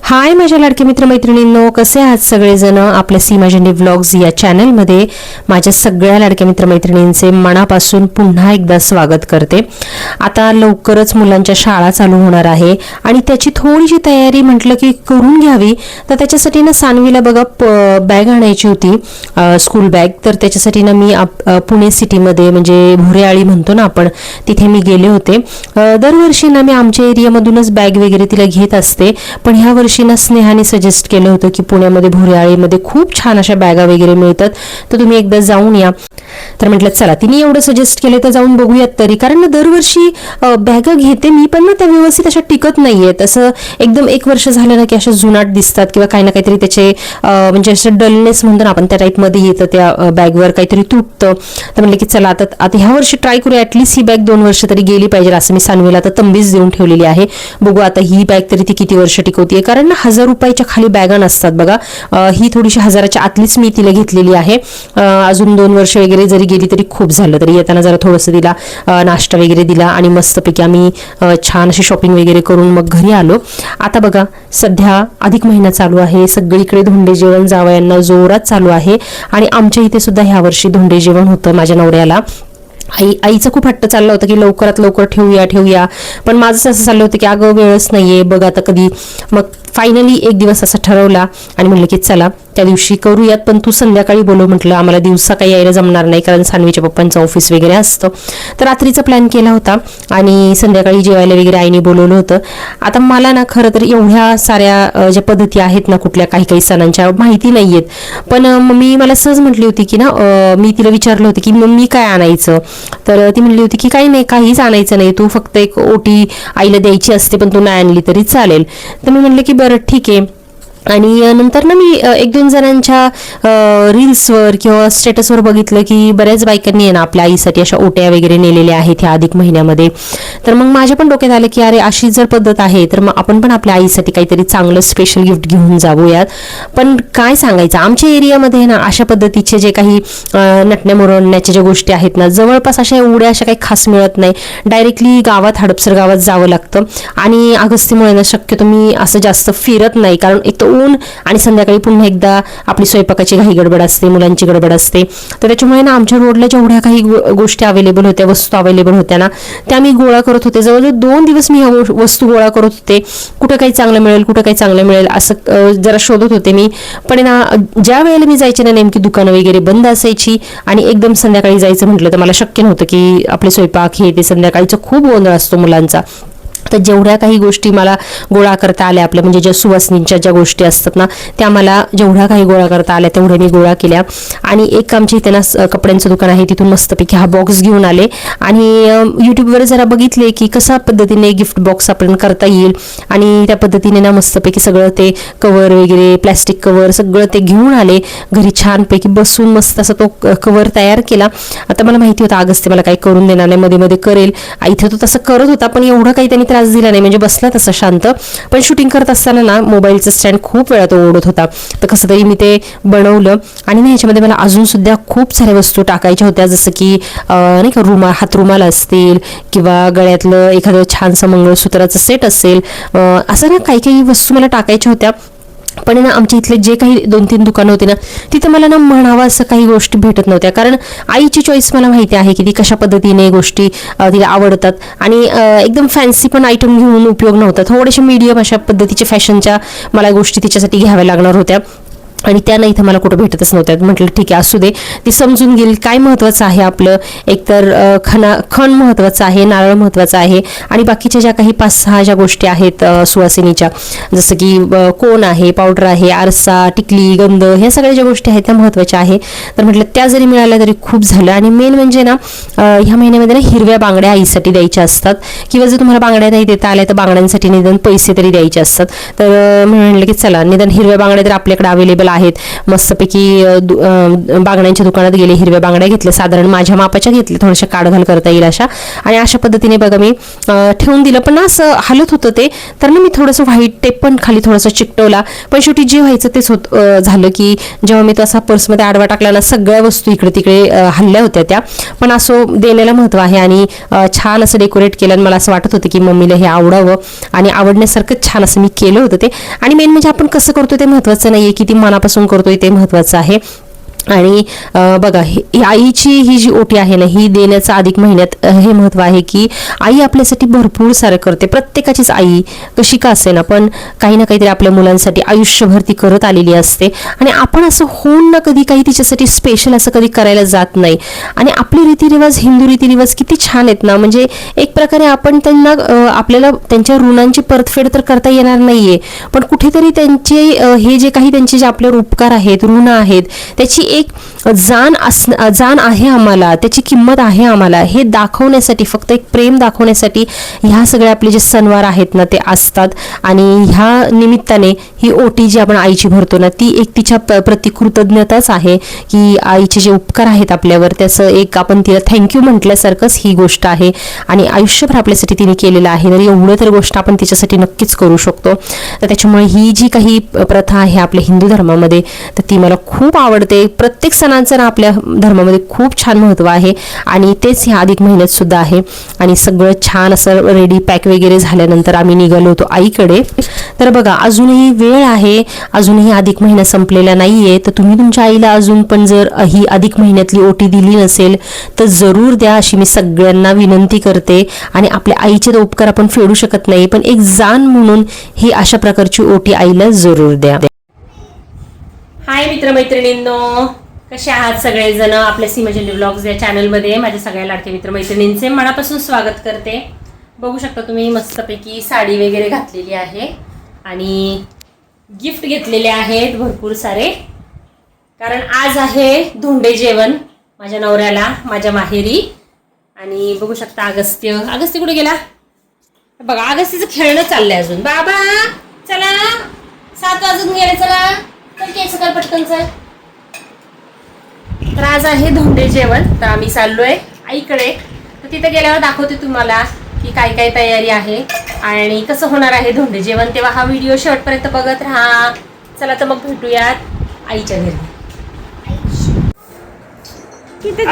हाय माझ्या लाडके मित्रमैत्रिणींनो, कसे आहात सगळेजण. आपल्या सीमा झेंडे व्लॉग्स या चॅनलमध्ये माझ्या सगळ्या लाडक्या मित्रमैत्रिणींचे मनापासून पुन्हा एकदा स्वागत करते. आता लवकरच मुलांच्या शाळा चालू होणार आहे आणि त्याची थोडीशी तयारी म्हटलं की करून घ्यावी. तर त्याच्यासाठी ना सानवीला बघा बॅग आणायची होती, स्कूल बॅग. तर त्याच्यासाठी ना मी पुणे सिटीमध्ये म्हणजे भुरेआळी म्हणतो ना आपण, तिथे मी गेले होते. दरवर्षी ना मी आमच्या एरियामधूनच बॅग वगैरे तिला घेत असते, पण ह्या वर्षी ना स्नेहाने सजेस्ट केलं होतं की पुण्यामध्ये भुरेआळीमध्ये खूप छान अशा बॅगा वगैरे मिळतात, तर तुम्ही एकदा जाऊन या. तर म्हटलं चला, तिने एवढं सजेस्ट केलं तर जाऊन बघूयात तरी. कारण ना दरवर्षी बॅगा घेते मी, पण ना त्या व्यवस्थित अशा टिकत नाहीयेत. असं एकदम एक वर्ष झालं ना की अशा जुनाट दिसतात किंवा काही ना काहीतरी त्याचे म्हणजे असं डलनेस म्हणतो ना आपण, त्या टाईपमध्ये येतं, त्या बॅगवर काहीतरी तुटतं. तर म्हणलं की चला आता ह्या वर्षी ट्राय करूया, ॲटलीस्ट ही बॅग 2 वर्ष तरी गेली पाहिजे असं मी सानवीला आता तंबीच देऊन ठेवलेली आहे. बघू आता ही बॅग तरी ती किती वर्ष टिकवतीये, कारण ना 1000 रुपयाच्या खाली बॅगा नसतात बघा. ही थोडीशी 1000च्या आतलीच मी तिला घेतलेली आहे. अजून 2 वर्ष वगैरे जरी गेली तरी खूप झालं. तरी येताना जरा थोडंसं तिला नाश्ता वगैरे दिला आणि मस्तपैकी आम्ही छान अशी शॉपिंग वगैरे करून मग घरी आलो. आता बघा सध्या अधिक महिना चालू आहे, सगळीकडे धोंडे जेवण जावयांना जोरात चालू आहे आणि आमच्या इथे सुद्धा ह्या वर्षी धोंडे जेवण होतं माझ्या नवऱ्याला. आईचं खूप हट्ट चाललं होतं की लवकरात लवकर ठेवूया, पण माझं असं चाललं होतं की अगं वेळच नाहीये, बघ आता कधी. मग फायनली एक दिवस असा ठरवला आणि म्हणलं की चला त्या दिवशी करूयात, पण तू संध्याकाळी बोलव म्हटलं. आम्हाला दिवसा काही यायला जमणार नाही कारण सानवीच्या पप्पांचं ऑफिस वगैरे असतं. तर रात्रीचा प्लॅन केला होता आणि संध्याकाळी जेवायला वगैरे आईने बोलवलं होतं. आता मला ना खरं तर एवढ्या साऱ्या ज्या पद्धती आहेत ना कुठल्या काही सणांच्या माहिती नाहीयेत, पण मम्मी मला सहज म्हटली होती की ना मी तिला विचारलं होतं की मम्मी काय आणायचं. तर ती म्हणली होती की काही नाही, काहीच आणायचं नाही, तू फक्त एक ओटी आईला द्यायची असते, पण तू नाही आणली तरी चालेल. तर मी म्हणलं की बरं ठीक आहे. आणि नंतर ना मी 1-2 जणांच्या रील्सवर किंवा स्टेटसवर बघितलं की बऱ्याच बायकांनी आहे ना आपल्या आईसाठी अशा ओट्या वगैरे नेलेल्या आहेत ह्या अधिक महिन्यामध्ये. तर मग माझ्या पण डोक्यात आलं की अरे अशी जर पद्धत आहे तर मग आपण पण आपल्या आईसाठी काहीतरी चांगलं स्पेशल गिफ्ट घेऊन जाऊयात. पण काय सांगायचं, आमच्या एरियामध्ये ना अशा पद्धतीचे जे काही नटण्या मुरवण्याच्या ज्या गोष्टी आहेत ना, जवळपास अशा एवढ्या अशा काही खास मिळत नाही. डायरेक्टली गावात, हडपसर गावात जावं लागतं आणि अगस्तीमुळे ना शक्यतो मी असं जास्त फिरत नाही, कारण एक तर ऊन आणि संध्याकाळी पुन्हा एकदा आपली स्वयंपाकाची घाई गडबड असते, मुलांची गडबड असते. तर त्याच्यामुळे ना आमच्या रोडला जेवढ्या काही गोष्टी अवेलेबल होत्या, वस्तू अवेलेबल होत्या ना, त्या मी गोळा करत होते. जवळजवळ 2 दिवस मी ह्या वस्तू गोळा करत होते. कुठं काही चांगलं मिळेल असं जरा शोधत होते मी. पण ना ज्या वेळेला मी जायचे ना नेमकी दुकानं वगैरे बंद असायची आणि एकदम संध्याकाळी जायचं म्हटलं तर मला शक्य नव्हतं की आपले स्वयंपाक हे ते, संध्याकाळीचा खूप गोंधळ असतो मुलांचा. तर जेवढ्या काही गोष्टी मला गोळा करता आल्या, आपल्या म्हणजे ज्या सुवासिनींच्या ज्या गोष्टी असतात ना, त्या मला जेवढ्या काही गोळा करता आल्या तेवढ्या मी गोळा केल्या. आणि एक आमच्या इथे ना कपड्यांचं दुकान आहे, तिथून मस्तपैकी हा बॉक्स घेऊन आले आणि यूट्यूबवर जरा बघितले की कशा पद्धतीने गिफ्ट बॉक्स आपण करता येईल. आणि त्या पद्धतीने ना मस्तपैकी सगळं ते कवर वगैरे, प्लॅस्टिक कवर सगळं ते घेऊन आले घरी. छानपैकी बसून मस्त असा तो कवर तयार केला. आता मला माहिती होतं अगस्ती मला काही करून देणार नाही, मध्ये मध्ये करेल. इथे तो तसं करत होता, पण एवढं काही त्यांनी त्रास दिला नाही, म्हणजे बसला तसा शांत. पण शूटिंग करत असताना ना मोबाईलचं स्टँड खूप वेळा तो ओढत होता. तर कसं तरी मी ते बनवलं आणि ना ह्याच्यामध्ये मला अजून सुद्धा खूप साऱ्या वस्तू टाकायच्या होत्या, जसं की नाही का हातरुमाल असतील किंवा गळ्यातलं एखादं छानसं मंगळसूत्राचं सेट असेल, असं ना काही वस्तू मला टाकायच्या होत्या. पण ना आमच्या इथले जे काही 2-3 दुकानं होती ना, तिथं मला ना म्हणावं असं काही गोष्टी भेटत नव्हत्या, कारण आईची चॉईस मला माहिती आहे की ती कशा पद्धतीने गोष्टी तिला आवडतात. आणि एकदम फॅन्सी पण आयटम घेऊन उपयोग नव्हता, थोडेसे मीडियम अशा पद्धतीच्या फॅशनच्या मला गोष्टी तिच्यासाठी घ्याव्या लागणार होत्या आणि त्या नाही इथं मला कुठं भेटतच नव्हत्या. म्हटलं ठीक आहे असू दे, ती समजून घेईल. काय महत्त्वाचं आहे आपलं, एकतर खण महत्त्वाचं आहे, नारळ महत्त्वाचं आहे आणि बाकीच्या ज्या काही 5-6 ज्या गोष्टी आहेत सुवासिनीच्या, जसं की कोण आहे, पावडर आहे, आरसा, टिकली, गंध, ह्या सगळ्या ज्या गोष्टी आहेत त्या महत्त्वाच्या आहे. तर म्हटलं त्या जरी मिळाल्या तरी खूप झालं. आणि मेन म्हणजे ना ह्या महिन्यामध्ये ना हिरव्या बांगड्या आईसाठी द्यायच्या असतात, किंवा जर तुम्हाला बांगड्या नाही देता आल्या तर बांगड्यांसाठी निदान पैसे तरी द्यायचे असतात. तर मी म्हणलं की चला निदान हिरव्या बांगड्या तर आपल्याकडे अवेलेबल मला आहेत. मस्तपैकी बांगड्यांच्या दुकानात गेले, हिरव्या बांगड्या घेतल्या, साधारण माझ्या मापाच्या घेतल्या, थोड्याशा काढघाल करता येईल अशा. आणि अशा पद्धतीने बघा मी ठेवून दिलं, पण असं हलत होतं ते, तर ना मी थोडंसं व्हाईट टेप पण खाली थोडंसं चिकटवला. पण शेवटी जे व्हायचं तेच झालं की जेव्हा मी तसा पर्समध्ये आडवा टाकला ना, सगळ्या वस्तू इकडे तिकडे हल्ल्या होत्या त्या. पण असं देण्याला महत्त्व आहे आणि छान असं डेकोरेट केलं आणि मला असं वाटत होतं की मम्मीला हे आवडावं आणि आवडण्यासारखं छान असं मी केलं होतं ते. आणि मेन म्हणजे आपण कसं करतो ते महत्त्वाचं नाही आहे, किती मनापासून करतोय ते महत्त्वाचं आहे. आणि बघा आईची ही जी ओटी आहे ना, ही देण्याचा अधिक महिन्यात हे महत्त्व आहे की आई आपल्यासाठी भरपूर सारं करते. प्रत्येकाचीच आई कशी का असे ना, पण काही ना काहीतरी आपल्या मुलांसाठी आयुष्यभर ती करत आलेली असते. आणि आपण असं होऊन ना कधी काही तिच्यासाठी स्पेशल असं कधी करायला जात नाही. आणि आपले रीतिरिवाज, हिंदू रीतिरिवाज किती छान आहेत ना, म्हणजे एक प्रकारे आपण त्यांना आपल्याला त्यांच्या ऋणांची परतफेड तर करता येणार नाहीये, पण कुठेतरी त्यांचे हे जे काही त्यांचे जे आपल्यावर उपकार आहेत, ऋण आहेत, त्याची एक जाण आहे आम्हाला, त्याची किंमत आहे आम्हाला, हे दाखवण्यासाठी, फक्त एक प्रेम दाखवण्यासाठी ह्या सगळ्या आपले जे सणवार आहेत ना ते असतात. आणि ह्या निमित्ताने ही ओटी जी आपण आईची भरतो ना, ती एक तिच्या प्रति कृतज्ञताच आहे की आईचे जे उपकार आहेत आपल्यावर, त्याचं एक आपण तिला थँक्यू म्हटल्यासारखंच ही गोष्ट आहे. आणि आयुष्यभर आपल्यासाठी तिने केलेलं आहे, तर एवढं तर गोष्ट आपण तिच्यासाठी नक्कीच करू शकतो. तर त्याच्यामुळे ही जी काही प्रथा आहे आपल्या हिंदू धर्मामध्ये, तर ती मला खूप आवडते. प्रत्येक सणांचं ना आपल्या धर्मामध्ये खूप छान महत्त्व आहे आणि तेच ह्या अधिक महिन्यात सुद्धा आहे. आणि सगळं छान असं रेडी पॅक वगैरे झाल्यानंतर आम्ही निघालो होतो आईकडे. तर बघा अजूनही वेळ आहे, अजूनही अधिक महिना संपलेला नाहीये. तर तुम्ही तुमच्या आईला अजून पण जर ही अधिक महिन्यातली ओटी दिली नसेल तर जरूर द्या, अशी मी सगळ्यांना विनंती करते. आणि आपल्या आईचे तर उपकार आपण फेडू शकत नाही, पण एक जाण म्हणून ही अशा प्रकारची ओटी आईला जरूर द्या. हाय मित्रमैत्रिणींनो, कसे आहात सगळेजण? आपल्या सीमाजल्ली व्लॉग्स या चॅनलमध्ये माझ्या सगळ्या लाडक्या मित्रमैत्रिणींचे मनापासून स्वागत करते. बघू शकता तुम्ही मस्तपैकी साडी वगैरे घातलेली आहे आणि गिफ्ट घेतलेले आहेत भरपूर सारे, कारण आज आहे धोंडे जेवण माझ्या नवऱ्याला माझ्या माहेरी. आणि बघू शकता अगस्त्य कुठे गेला बघा, अगस्तीचं खेळणं चाललंय अजून. बाबा चला, 7 वाजून गेले, चला सकाळ पटकनचं. तर आज आहे धोंडे जेवण, तर आम्ही चाललोय आईकडे. तर तिथे गेल्यावर दाखवते तुम्हाला की काय काय तयारी आहे आणि कसं होणार आहे धोंडे जेवण. तेव्हा हा व्हिडिओ शेवटपर्यंत बघत राहा. चला तर मग भेटूयात आईच्या घरी. किती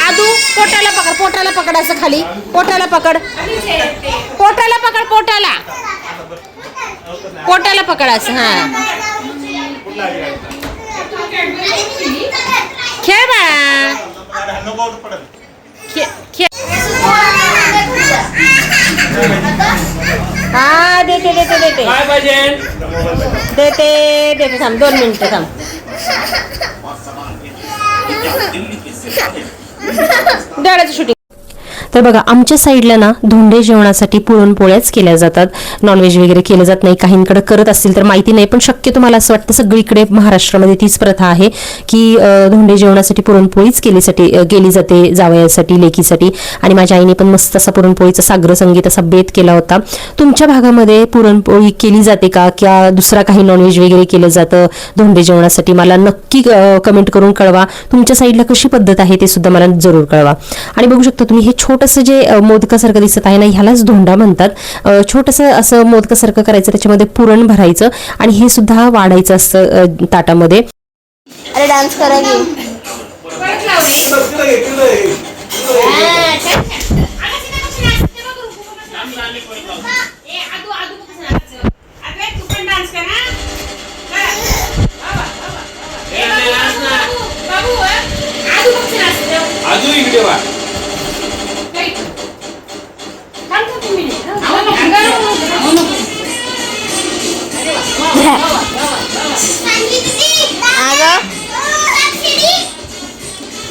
आदू पोटाला पकड असं खाली, पोटाला पकड असं. हा खेळ बाळा, हा देते थांब 2 मिनिटं थांब. डोळ्याचं शूटिंग. तर बघा आमच्या साईडला ना धोंडे जेवणासाठी पुरणपोळ्याच केल्या जातात, नॉनव्हेज वगैरे केलं जात नाही. काहींकडे करत असतील तर माहिती नाही, पण शक्यतो मला असं वाटतं सगळीकडे महाराष्ट्रामध्ये तीच प्रथा आहे की धोंडे जेवणासाठी पुरणपोळीच केली जाते जावयासाठी, लेकीसाठी. आणि माझ्या आईने पण मस्त असा पुरणपोळीचा साग्र संगीत असा बेत केला होता. तुमच्या भागामध्ये पुरणपोळी केली जाते का, किंवा दुसरा काही नॉनव्हेज वगैरे केलं जातं धोंडे जेवणासाठी? मला नक्की कमेंट करून कळवा. तुमच्या साईडला कशी पद्धत आहे ते सुद्धा मला जरूर कळवा. आणि बघू शकता तुम्ही हे छोटंसं जे मोदकासारखं दिसत आहे ना, ह्यालाच धोंडा म्हणतात. छोटंसं असं मोदकासारखं करायचं, त्याच्यामध्ये पुरण भरायचं आणि हे सुद्धा वाढायचं असतं ताटामध्ये. अरे डान्स करा की.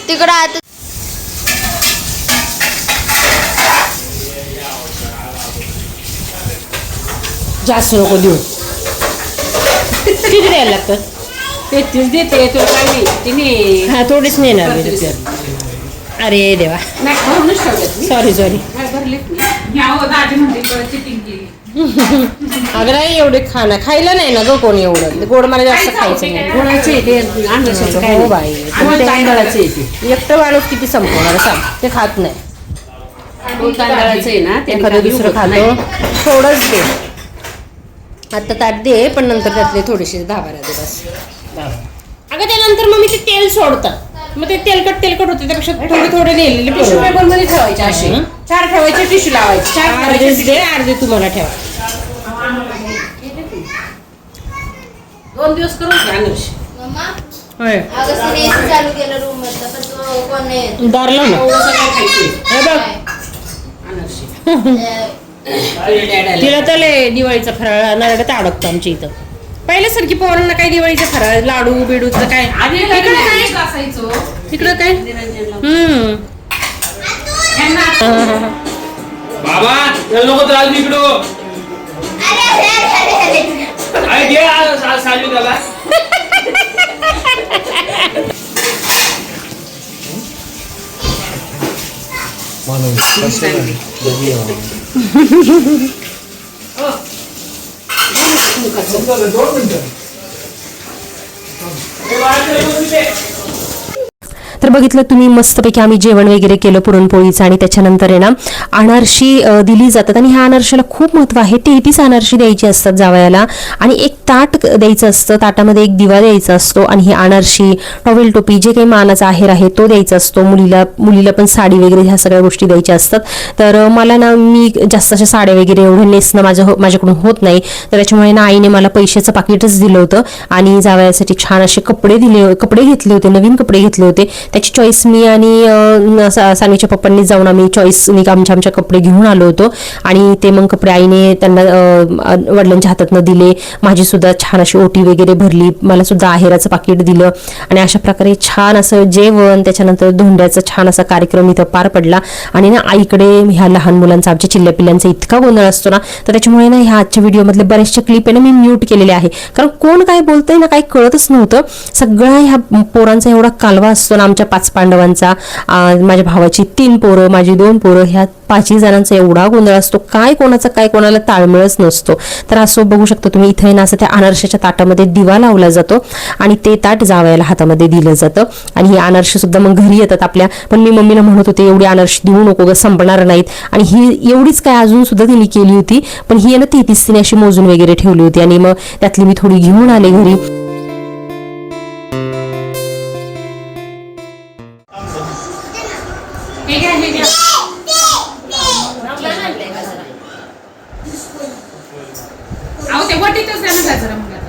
तिकडं आता जास्त नको देऊ. किती द्यायला लागतं? 33 देते तुला काय नाही तिने हा थोडीच नेणार मी. अरे देवा, नाही भरूनच ठेवलेत मी. सॉरी काय भरलेत मी दादी म्हणते चिटिंग केली. अगं नाही एवढे खायला नाही ना ग कोणी एवढं गोड मला जास्त खायचं नाही. गुळाचं आहे ते अनारसाचं काय हो नाही. बाई, गूळ तांदळाचं आहे ते. एकटं माणूस किती संपवणार सांग, ते खात नाही. गूळ तांदळाचं आहे ना त्याने एखादं काही दुसरं होत खातो, नाही. थोडंच दे. आता ताट दे, पण नंतर त्यातले थोडेसे 10-12 दे बस. अगं त्यानंतर मग मी ते तेल सोडतात, मग ते तेलकट होते, त्यापेक्षा थोडे नेलेले टिश्यू पेपर मध्ये ठेवायचे असे 4 ठेवायचे, टिश्यू लावायचे 4 अर्धेच दे, अर्धे तुम्हाला ठेवा. 2 दिवस करून घ्या अनारशी. मम्मा होय, अगं तिने AC चालू केलं रूम मधलं पण तो कोण नाही दारला ना. थोडंसं काय खायचं हे बघ, अनारशी. तिला तर लय दिवाळीचा फराळ नारळात अडकतो आमच्या इथं. पहिल्यासारखी पोरांना काय दिवाळीचा फराळ, लाडू बिडूचं काय आधी इकडं काय असायचो तिकडं काय बाबा चल नको त्रास इकडो अरे घे साजू त्याला तर बघितलं तुम्ही, मस्तपैकी आम्ही जेवण वगैरे केलं पुरणपोळीचं, आणि त्याच्यानंतर आहे ना अनारशी दिली जातात. आणि ह्या अनारशीला खूप महत्त्व आहे. 33 अनारशी द्यायची असतात जावयाला, आणि एक ताट द्यायचं असतं, ताटामध्ये एक दिवा द्यायचा असतो, आणि ही अनारशी, टॉवेल टोपी, जे काही मानाचा आहेर आहे तो द्यायचा असतो. मुलीला पण साडी वगैरे ह्या सगळ्या गोष्टी द्यायच्या असतात. तर मला ना, मी जास्त अशा साड्या वगैरे एवढं नेसणं माझ्याकडून होत नाही, तर त्याच्यामुळे ना आईने मला पैशाचं पाकिटच दिलं होतं, आणि जावयासाठी छान असे कपडे घेतले होते, नवीन कपडे घेतले होते. त्याची चॉईस मी आणि सानवीच्या पप्पांनी जाऊन आम्ही आमच्या कपडे घेऊन आलो होतो, आणि ते मग कपडे आईने त्यांना वडिलांच्या हातातनं दिले. माझी सुद्धा छान अशी ओटी वगैरे भरली, मला सुद्धा आहेराचं पाकिट दिलं, आणि अशा प्रकारे छान असं जेवण, त्याच्यानंतर धोंड्याचा छान असा कार्यक्रम इथं पार पडला. आणि ना आईकडे ह्या लहान मुलांचा, आमच्या चिल्ल्या पिल्ल्यांचा इतका गोंधळ असतो ना, तर त्याच्यामुळे ना ह्या आजच्या व्हिडिओमधले बऱ्याचशा क्लिप आहे ना मी म्यूट केलेले आहे, कारण कोण काय बोलतंय ना काही कळतच नव्हतं. सगळा ह्या पोरांचा एवढा कालवा असतो ना, आमच्या 5 पांडवांचा, माझ्या भावाची 3 पोरं, माझी 2 पोरं, ह्या 5 जणांचा एवढा गोंधळ असतो, काय कोणाचा काय कोणाला ताळमेळच नसतो. तर असं बघू शकतो तुम्ही, इथे ना असं त्या अनारशाच्या ताटामध्ये दिवा लावला जातो, आणि ते ताट जावयाला हातामध्ये दिलं जातं. आणि ही अनारशी सुद्धा मग घरी येतात आपल्या, पण मी मम्मीला म्हणत होते एवढी अनारशी देऊ नको ग, संपणार नाहीत. आणि ही एवढीच काय अजून सुद्धा तिने केली होती, पण ही आहे ना 33 तिने अशी मोजून वगैरे ठेवली होती, आणि मग त्यातली मी थोडी घेऊन आले घरी. हे घ्या हे घ्या. अहो ते वटीतच द्या ना काय जरा मग आता.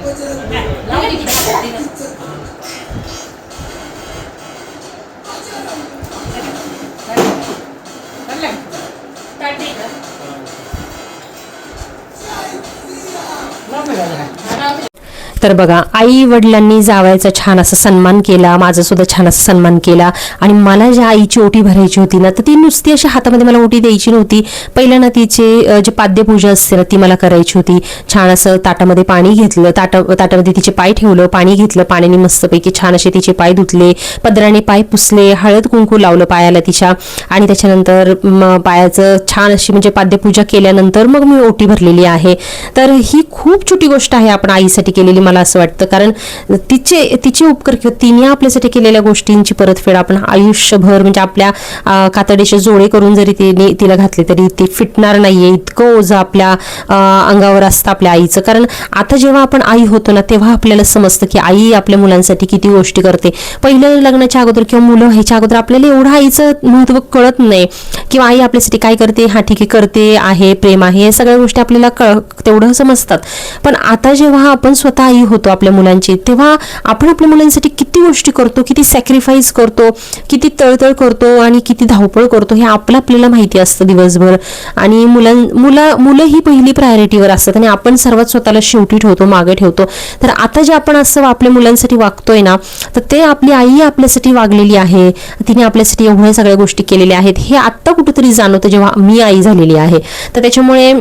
तर बघा, आई वडिलांनी जावयाचा छान असा सन्मान केला, माझा सुद्धा छान असा सन्मान केला. आणि मला ज्या आईची ओटी भरायची होती ना, तर ती नुसती अशी हातामध्ये मला ओटी द्यायची नव्हती. पहिल्या ना तिचे जे पाद्यपूजा असते ना ती मला करायची होती. छान असं ताटामध्ये पाणी घेतलं, ताटामध्ये तिचे पाय ठेवलं, पाणी घेतलं, पाण्याने मस्तपैकी छान असे तिचे पाय धुतले, पदराने पाय पुसले, हळद कुंकू लावलं पायाला तिच्या, आणि त्याच्यानंतर पायाचं छान अशी म्हणजे पाद्यपूजा केल्यानंतर मग मी ओटी भरलेली आहे. तर ही खूप छोटी गोष्ट आहे आपण आईसाठी केलेली, मला असं वाटतं, कारण तिचे उपकार किंवा तिने आपल्यासाठी केलेल्या गोष्टींची परतफेड आपण आयुष्यभर, म्हणजे आपल्या कातडीचे जोडे करून जरी तिला घातले तरी ते फिटणार नाहीये, इतकं ओझं आपल्या अंगावर असतं आपल्या आईचं. कारण आता जेव्हा आपण आई होतो ना, तेव्हा आपल्याला समजतं की आई आपल्या मुलांसाठी किती गोष्टी करते. पहिल्या लग्नाच्या अगोदर किंवा मुलं व्हायच्या अगोदर आपल्याला एवढं आईचं महत्त्व कळत नाही, किंवा आई आपल्यासाठी काय करते, हा ठीक आहे करते आहे, प्रेम आहे, हे सगळ्या गोष्टी आपल्याला तेवढं समजतात. पण आता जेव्हा आपण स्वतः आई होतो आपल्या मुलांची, तेव्हा आपण आपल्या मुलांसाठी किती गोष्टी करतो, किती सॅक्रिफाईस करतो, किती तळतळ करतो, आणि किती धावपळ करतो, हे आपल्याला माहिती असतं दिवसभर. आणि मुलं ही पहिली प्रायोरिटीवर असतात, आणि आपण सर्वात स्वतःला शेवटी ठेवतो, मागे ठेवतो. तर आता जे आपण असं आपल्या मुलांसाठी वागतोय ना, तर ते आपली आई आपल्यासाठी वागलेली आहे, तिने आपल्यासाठी एवढ्या सगळ्या गोष्टी केलेल्या आहेत, हे आत्ता कुठेतरी जाणवतं जेव्हा मी आई झालेली आहे. तर त्याच्यामुळे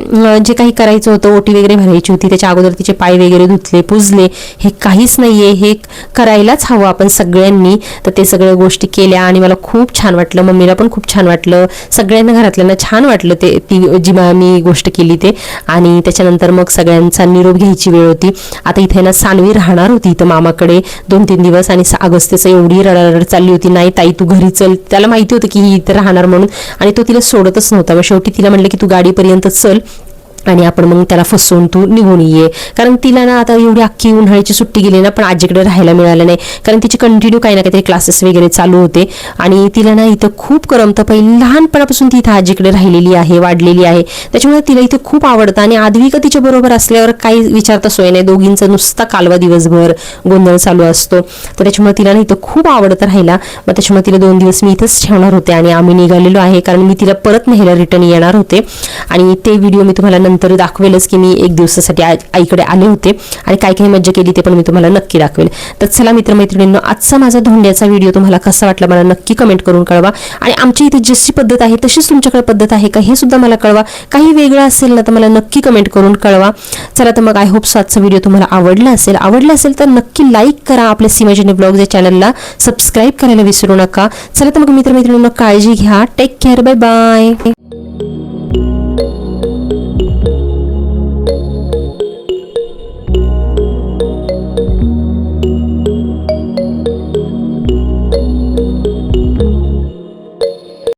जे काही करायचं होतं, ओटी वगैरे भरायची होती, त्याच्या अगोदर तिचे पाय वगैरे धुतले, पुजले, रुजले, हे काहीच नाहीये, हे करायलाच हवं आपण सगळ्यांनी. तर ते सगळ्या गोष्टी केल्या आणि मला खूप छान वाटलं, मम्मीला पण खूप छान वाटलं, सगळ्यांना घरातल्यांना छान वाटलं ते ती जी मी गोष्ट केली ते. आणि त्याच्यानंतर मग सगळ्यांचा निरोप घ्यायची वेळ होती. आता इथे ना सानवी राहणार होती इथं मामाकडे 2-3 दिवस आणि अगस्त्यचं एवढी रडारड चालली होती, नाही ताई तू घरी चल. त्याला माहिती होतं की ही इथं राहणार म्हणून आणि तो तिला सोडतच नव्हता. मग शेवटी तिला म्हणलं की तू गाडीपर्यंत चल आणि आपण मग त्याला फसवून तू निघून ये. कारण तिला ना आता एवढी अख्खी उन्हाळ्याची सुट्टी गेली ना, पण आजीकडे राहायला मिळालं नाही, कारण तिची कंटिन्यू काही ना काहीतरी क्लासेस वगैरे चालू होते आणि तिला ना इथं खूप करमतं. पहिली लहानपणापासून ती इथं आजीकडे राहिलेली आहे, वाढलेली आहे, त्याच्यामुळे तिला इथं खूप आवडतं. आणि आद्विका तिच्या बरोबर असल्यावर काही विचारता सोय नाही, दोघींचा नुसता कालवा दिवसभर गोंधळ चालू असतो. तर त्याच्यामुळे तिला ना इथं खूप आवडत राहिला. मग त्याच्यामुळे तिला 2 दिवस मी इथंच ठेवणार होते आणि आम्ही निघालेलो आहे, कारण मी तिला परत न्यायला रिटर्न येणार होते. आणि ते व्हिडिओ मी तुम्हाला नंतर दाखवेलच की मी 1 दिवसासाठी आईकडे आले होते आणि काय काय मज्जा केली ते पण मी तुम्हाला नक्की दाखवेल. तर चला मित्रमैत्रिणींनो, आजचा माझा धोंड्याचा व्हिडिओ तुम्हाला कसा वाटला मला नक्की कमेंट करून कळवा. आणि आमच्या इथे जशी पद्धत आहे तशीच तुमच्याकडे पद्धत आहे का हे सुद्धा मला कळवा. काही वेगळं असेल ना तर मला नक्की कमेंट करून कळवा. चला तर मग आय होप आजचा व्हिडिओ तुम्हाला आवडला असेल तर नक्की लाईक करा. आपल्या सीमाजनी ब्लॉग्स या चॅनलला सबस्क्राईब करायला विसरू नका. चला तर मग मित्रमैत्रिणींनो, काळजी घ्या. Take care. Bye bye.